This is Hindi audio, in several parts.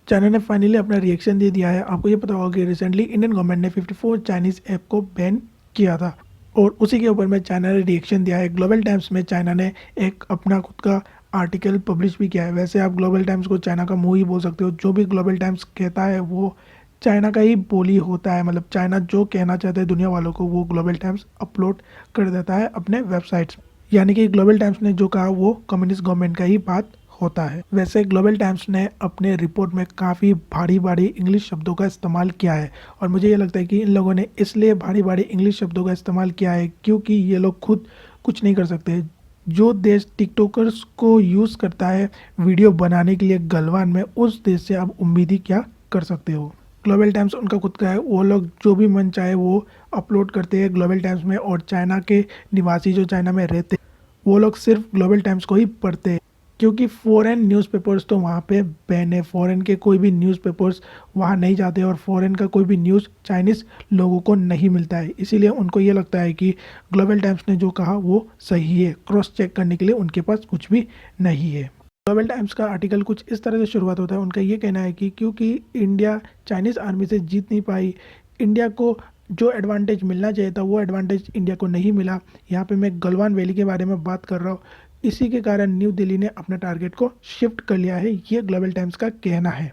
चाइना ने फाइनली अपना रिएक्शन दे दिया है। आपको ये पता होगा कि रिसेंटली इंडियन गवर्नमेंट ने 54 चाइनीज़ ऐप को बैन किया था और उसी के ऊपर में चाइना ने रिएक्शन दिया है। ग्लोबल टाइम्स में चाइना ने एक अपना खुद का आर्टिकल पब्लिश भी किया है। वैसे आप ग्लोबल टाइम्स को चाइना का मुंह ही बोल सकते हो। जो भी ग्लोबल टाइम्स कहता है वो चाइना का ही बोली होता है। मतलब चाइना जो कहना चाहता है दुनिया वालों को वो ग्लोबल टाइम्स अपलोड कर देता है अपने वेबसाइट्स। यानी कि ग्लोबल टाइम्स ने जो कहा वो कम्युनिस्ट गवर्नमेंट का ही बात होता है। वैसे ग्लोबल टाइम्स ने अपने रिपोर्ट में काफ़ी भारी भारी इंग्लिश शब्दों का इस्तेमाल किया है और मुझे ये लगता है कि इन लोगों ने इसलिए भारी भारी इंग्लिश शब्दों का इस्तेमाल किया है क्योंकि ये लोग खुद कुछ नहीं कर सकते। जो देश टिकटॉकर्स को यूज़ करता है वीडियो बनाने के लिए गलवान में, उस देश से आप उम्मीद ही क्या कर सकते हो। ग्लोबल टाइम्स उनका खुद का है, वो लोग जो भी मन चाहे वो अपलोड करते हैं ग्लोबल टाइम्स में और चाइना के निवासी जो चाइना में रहते हैं वो लोग सिर्फ ग्लोबल टाइम्स को ही पढ़ते हैं क्योंकि फॉरेन न्यूज़पेपर्स तो वहाँ पे बैन है। फॉरेन के कोई भी न्यूज़पेपर्स वहाँ नहीं जाते और फॉरेन का कोई भी न्यूज़ चाइनीज़ लोगों को नहीं मिलता है। इसीलिए उनको ये लगता है कि ग्लोबल टाइम्स ने जो कहा वो सही है। क्रॉस चेक करने के लिए उनके पास कुछ भी नहीं है। ग्लोबल टाइम्स का आर्टिकल कुछ इस तरह से शुरुआत होता है। उनका ये कहना है कि क्योंकि इंडिया चाइनीज़ आर्मी से जीत नहीं पाई, इंडिया को जो एडवांटेज मिलना चाहिए था वो एडवांटेज इंडिया को नहीं मिला। यहाँ पे मैं गलवान वैली के बारे में बात कर रहा हूँ। इसी के कारण न्यू दिल्ली ने अपना टारगेट को शिफ्ट कर लिया है, ये ग्लोबल टाइम्स का कहना है।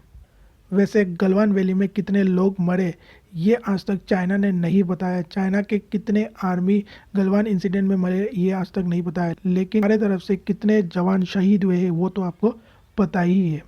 वैसे गलवान वैली में कितने लोग मरे ये आज तक चाइना ने नहीं बताया। चाइना के कितने आर्मी गलवान इंसिडेंट में मरे ये आज तक नहीं बताया। लेकिन हमारे तरफ से कितने जवान शहीद हुए हैं वो तो आपको पता ही है।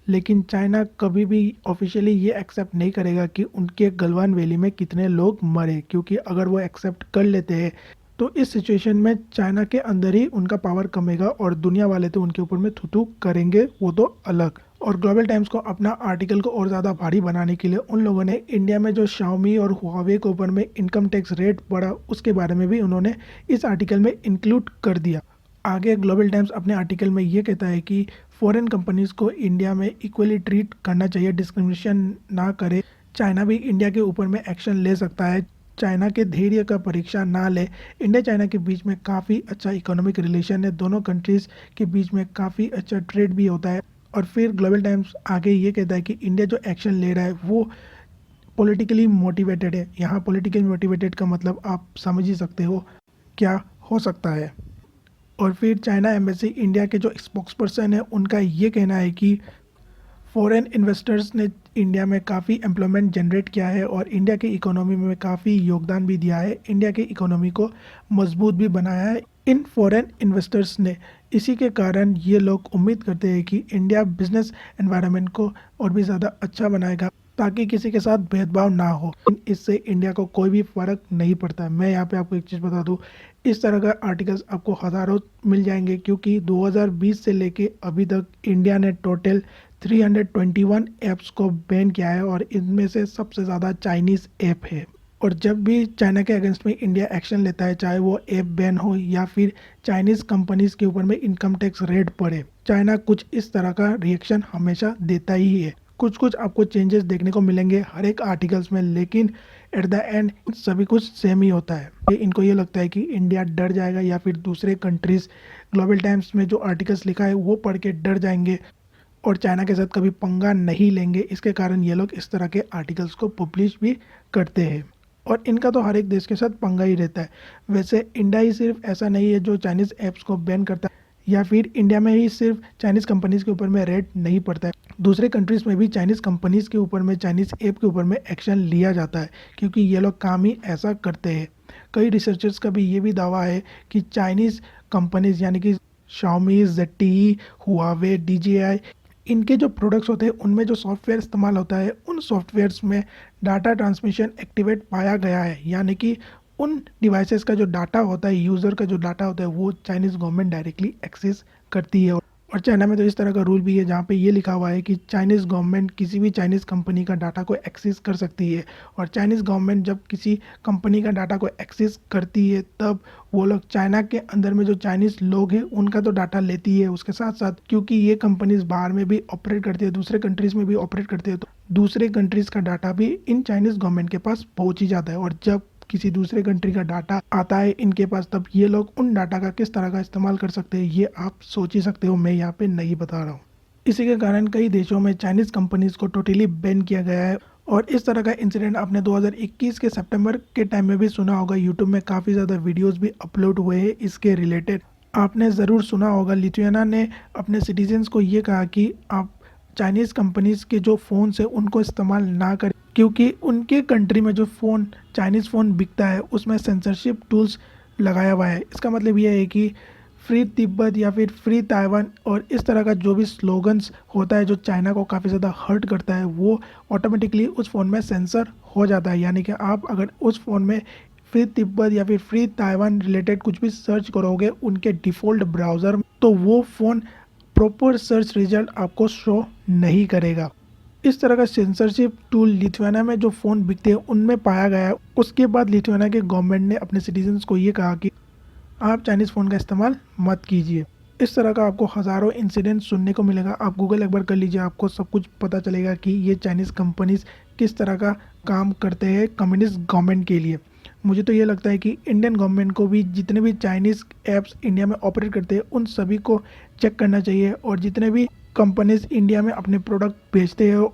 लेकिन चाइना कभी भी ऑफिशियली ये एक्सेप्ट नहीं करेगा कि उनके गलवान वैली में कितने लोग मरे, क्योंकि अगर वो एक्सेप्ट कर लेते हैं तो इस सिचुएशन में चाइना के अंदर ही उनका पावर कमेगा और दुनिया वाले तो उनके ऊपर में थू करेंगे, वो तो अलग। और ग्लोबल टाइम्स को अपना आर्टिकल को और ज़्यादा भारी बनाने के लिए उन लोगों ने इंडिया में जो शाओमी और हुआवे के ऊपर में इनकम टैक्स रेट बढ़ा उसके बारे में भी उन्होंने इस आर्टिकल में इंक्लूड कर दिया। आगे ग्लोबल टाइम्स अपने आर्टिकल में ये कहता है कि फॉरेन कंपनीज को इंडिया में इक्वली ट्रीट करना चाहिए, डिस्क्रिमिनेशन ना करे। चाइना भी इंडिया के ऊपर में एक्शन ले सकता है। चाइना के धैर्य का परीक्षा ना ले। इंडिया चाइना के बीच में काफ़ी अच्छा इकोनॉमिक रिलेशन है, दोनों कंट्रीज़ के बीच में काफ़ी अच्छा ट्रेड भी होता है। और फिर ग्लोबल टाइम्स आगे ये कहता है कि इंडिया जो एक्शन ले रहा है वो पॉलिटिकली मोटिवेटेड है। यहाँ पॉलिटिकली मोटिवेटेड का मतलब आप समझ ही सकते हो क्या हो सकता है। और फिर चाइना एम्बेसी इंडिया के जो स्पोक्स पर्सन है उनका ये कहना है कि फॉरेन इन्वेस्टर्स ने इंडिया में काफ़ी एम्प्लॉयमेंट जनरेट किया है और इंडिया की इकोनॉमी में काफ़ी योगदान भी दिया है, इंडिया की इकोनॉमी को मजबूत भी बनाया है इन फॉरेन इन्वेस्टर्स ने। इसी के कारण ये लोग उम्मीद करते हैं कि इंडिया बिजनेस एनवायरनमेंट को और भी ज़्यादा अच्छा बनाएगा ताकि किसी के साथ भेदभाव ना हो। इससे इंडिया को कोई भी फ़र्क नहीं पड़ता है। मैं यहाँ पे आपको एक चीज़ बता दूँ, इस तरह का आर्टिकल्स आपको हज़ारों मिल जाएंगे क्योंकि 2020 से लेके अभी तक इंडिया ने टोटल 321 ऐप्स को बैन किया है और इनमें से सबसे ज़्यादा चाइनीज़ ऐप है। और जब भी चाइना के अगेंस्ट में इंडिया एक्शन लेता है, चाहे वो ऐप बैन हो या फिर चाइनीज़ कंपनीज़ के ऊपर में इनकम टैक्स रेट पड़े, चाइना कुछ इस तरह का रिएक्शन हमेशा देता ही है। कुछ कुछ आपको चेंजेस देखने को मिलेंगे हर एक आर्टिकल्स में, लेकिन एट द एंड सभी कुछ सेम ही होता है। इनको ये लगता है कि इंडिया डर जाएगा या फिर दूसरे कंट्रीज़ ग्लोबल टाइम्स में जो आर्टिकल्स लिखा है वो पढ़ के डर जाएंगे और चाइना के साथ कभी पंगा नहीं लेंगे। इसके कारण ये लोग इस तरह के आर्टिकल्स को पब्लिश भी करते हैं और इनका तो हर एक देश के साथ पंगा ही रहता है। वैसे इंडिया ही सिर्फ ऐसा नहीं है जो चाइनीज़ ऐप्स को बैन करता है या फिर इंडिया में ही सिर्फ चाइनीज़ कंपनीज़ के ऊपर में रेट नहीं पड़ता है। दूसरे कंट्रीज़ में भी चाइनीज़ कंपनीज़ के ऊपर में, चाइनीज़ ऐप के ऊपर में एक्शन लिया जाता है क्योंकि ये लोग काम ही ऐसा करते हैं। कई रिसर्चर्स का भी ये भी दावा है कि चाइनीज़ कंपनीज़ यानी कि शाओमी, ZTE, हुआवे, DJI, इनके जो प्रोडक्ट्स होते हैं उनमें जो सॉफ्टवेयर इस्तेमाल होता है उन सॉफ्टवेयर्स में डाटा ट्रांसमिशन एक्टिवेट पाया गया है। यानी कि उन डिवाइसेस का जो डाटा होता है, यूज़र का जो डाटा होता है वो चाइनीज़ गवर्नमेंट डायरेक्टली एक्सेस करती है। और चाइना में तो इस तरह का रूल भी है जहाँ पे ये लिखा हुआ है कि चाइनीज़ गवर्नमेंट किसी भी चाइनीज़ कंपनी का डाटा को एक्सेस कर सकती है और चाइनीज़ गवर्नमेंट जब किसी कंपनी का डाटा को एक्सेस करती है तब वो लोग चाइना के अंदर में जो चाइनीज़ लोग हैं उनका तो डाटा लेती है। उसके साथ साथ क्योंकि ये कंपनीज बाहर में भी ऑपरेट करती है, दूसरे कंट्रीज़ में भी ऑपरेट करती है, तो दूसरे कंट्रीज़ का डाटा भी इन चाइनीज़ गवर्नमेंट के पास पहुँच ही जाता है। और जब किसी दूसरे कंट्री का डाटा आता है इनके पास तब ये लोग उन डाटा का किस तरह का इस्तेमाल कर सकते हैं ये आप सोच ही सकते हो, मैं यहाँ पे नहीं बता रहा हूँ। इसी के कारण कई देशों में चाइनीज़ कंपनीज़ को टोटली बैन किया गया है। और इस तरह का इंसिडेंट आपने 2021 के सितंबर के टाइम में भी सुना होगा। यूट्यूब में काफ़ी ज़्यादा वीडियोस भी अपलोड हुए हैं इसके रिलेटेड। आपने ज़रूर सुना होगा लिथुआनिया ने अपने सिटीजन्स को ये कहा कि आप चाइनीज़ कंपनीज़ के जो फ़ोन्स है उनको इस्तेमाल ना करें, क्योंकि उनके कंट्री में जो फ़ोन चाइनीज़ फ़ोन बिकता है उसमें सेंसरशिप टूल्स लगाया हुआ है। इसका मतलब ये है कि फ्री तिब्बत या फिर फ्री ताइवान और इस तरह का जो भी स्लोगन्स होता है जो चाइना को काफ़ी ज़्यादा हर्ट करता है, वो ऑटोमेटिकली उस फ़ोन में सेंसर हो जाता है। यानी कि आप अगर उस फ़ोन में फ्री तिब्बत या फिर फ्री ताइवान रिलेटेड कुछ भी सर्च करोगे उनके डिफ़ॉल्ट ब्राउज़र में, तो वो फ़ोन प्रॉपर सर्च रिजल्ट आपको शो नहीं करेगा। इस तरह का सेंसरशिप टूल लिथुआनिया में जो फ़ोन बिकते हैं उनमें पाया गया है। उसके बाद लिथुआनिया के गवर्नमेंट ने अपने सिटीजन्स को ये कहा कि आप चाइनीज़ फ़ोन का इस्तेमाल मत कीजिए। इस तरह का आपको हज़ारों इंसिडेंट सुनने को मिलेगा। आप गूगल एक बार कर लीजिए, आपको सब कुछ पता चलेगा कि ये चाइनीज़ कंपनीज़ किस तरह का काम करते हैं कम्युनिस्ट गवर्नमेंट के लिए। मुझे तो ये लगता है कि इंडियन गवर्नमेंट को भी जितने भी चाइनीज़ ऐप्स इंडिया में ऑपरेट करते हैं उन सभी को चेक करना चाहिए, और जितने भी कंपनीज़ इंडिया में अपने प्रोडक्ट बेचते हैं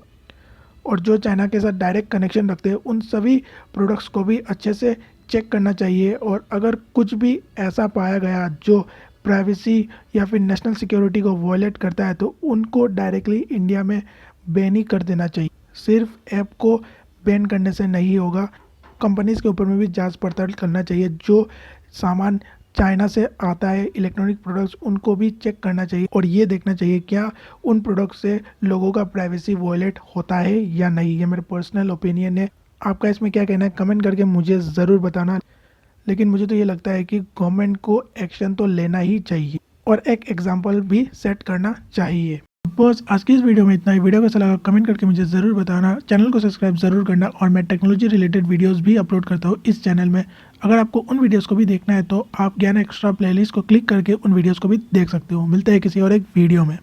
और जो चाइना के साथ डायरेक्ट कनेक्शन रखते हैं उन सभी प्रोडक्ट्स को भी अच्छे से चेक करना चाहिए। और अगर कुछ भी ऐसा पाया गया जो प्राइवेसी या फिर नेशनल सिक्योरिटी को वॉयलेट करता है तो उनको डायरेक्टली इंडिया में बैन ही कर देना चाहिए। सिर्फ ऐप को बैन करने से नहीं होगा, कंपनीज़ के ऊपर में भी जांच पड़ताल करना चाहिए। जो सामान चाइना से आता है इलेक्ट्रॉनिक प्रोडक्ट्स उनको भी चेक करना चाहिए और ये देखना चाहिए क्या उन प्रोडक्ट्स से लोगों का प्राइवेसी वॉयलेट होता है या नहीं। ये मेरा पर्सनल ओपिनियन है, आपका इसमें क्या कहना है कमेंट करके मुझे ज़रूर बताना। लेकिन मुझे तो ये लगता है कि गवर्नमेंट को एक्शन तो लेना ही चाहिए और एक एग्जाम्पल भी सेट करना चाहिए। बस आज की इस वीडियो में इतना ही। वीडियो को अच्छा लगा कमेंट करके मुझे ज़रूर बताना, चैनल को सब्सक्राइब ज़रूर करना, और मैं टेक्नोलॉजी रिलेटेड वीडियोस भी अपलोड करता हूँ इस चैनल में। अगर आपको उन वीडियोस को भी देखना है तो आप ज्ञान एक्स्ट्रा प्लेलिस्ट को क्लिक करके उन वीडियोस को भी देख सकते हो। मिलते हैं किसी और एक वीडियो में।